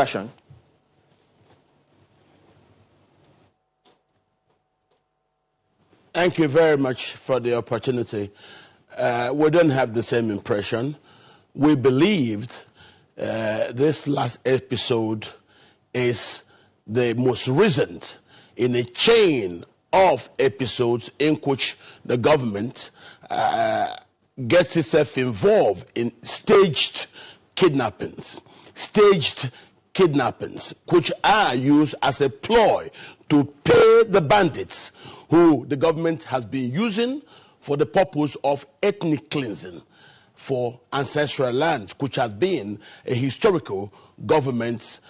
Passion. Thank you very much for the opportunity. We don't have the same impression. We believed this last episode is the most recent in a chain of episodes in which the government gets itself involved in staged kidnappings. Staged kidnappings, which are used as a ploy to pay the bandits who the government has been using for the purpose of ethnic cleansing for ancestral lands, which has been a historical government's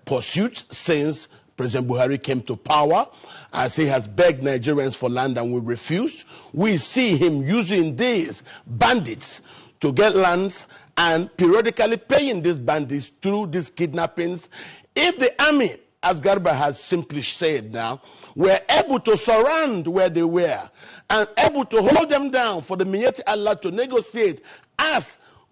pursuit since President Buhari came to power, as he has begged Nigerians for land and we refused. We see him using these bandits to get lands and periodically paying these bandits through these kidnappings. If the army, as Garba has simply said now, were able to surround where they were and able to hold them down for the Miyetti Allah to negotiate, as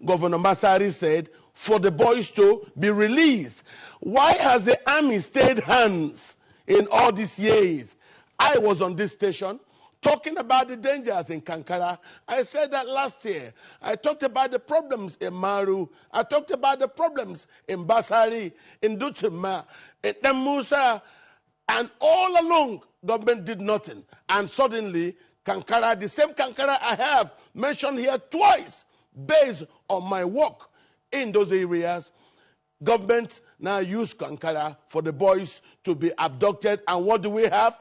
Governor Masari said, for the boys to be released, why has the army stayed hands in all these years? I was on this station talking about the dangers in Kankara. I said that last year. I talked about the problems in Maru. I talked about the problems in Basari, in Duchima, in Musa, and all along government did nothing. And suddenly Kankara, the same Kankara I have mentioned here twice, based on my work in those areas, government now use Kankara for the boys to be abducted. And what do we have?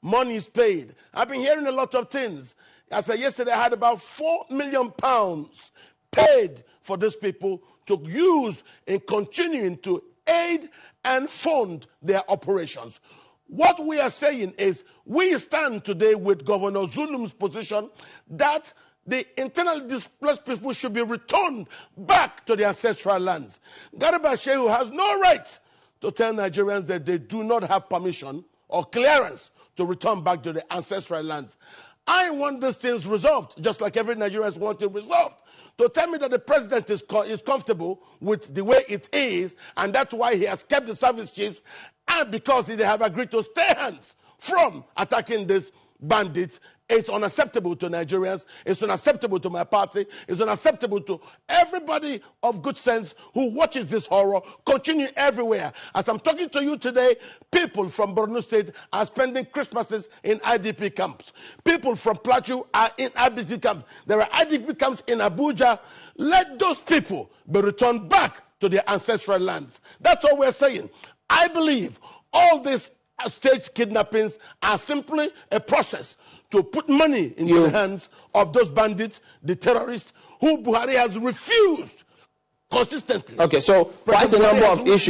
Money is paid. I've been hearing a lot of things. I said yesterday I had about £4 million paid for these people to use in continuing to aid and fund their operations. What we are saying is we stand today with Governor Zulum's position that the internally displaced people should be returned back to their ancestral lands. Garba Shehu has no right to tell Nigerians that they do not have permission or clearance to return back to the ancestral lands. I want these things resolved, just like every Nigerian wants it resolved. To tell me that the president is comfortable with the way it is, and that's why he has kept the service chiefs, and because they have agreed to stay hands from attacking these bandits, it's unacceptable to Nigerians, it's unacceptable to my party, it's unacceptable to everybody of good sense who watches this horror continue everywhere. As I'm talking to you today, people from Borno State are spending Christmases in IDP camps. People from Plateau are in IDP camps. There are IDP camps in Abuja. Let those people be returned back to their ancestral lands. That's all we're saying. I believe all these staged kidnappings are simply a process to put money into the hands of those bandits, the terrorists, who Buhari has refused consistently. Okay, so quite a number of issues.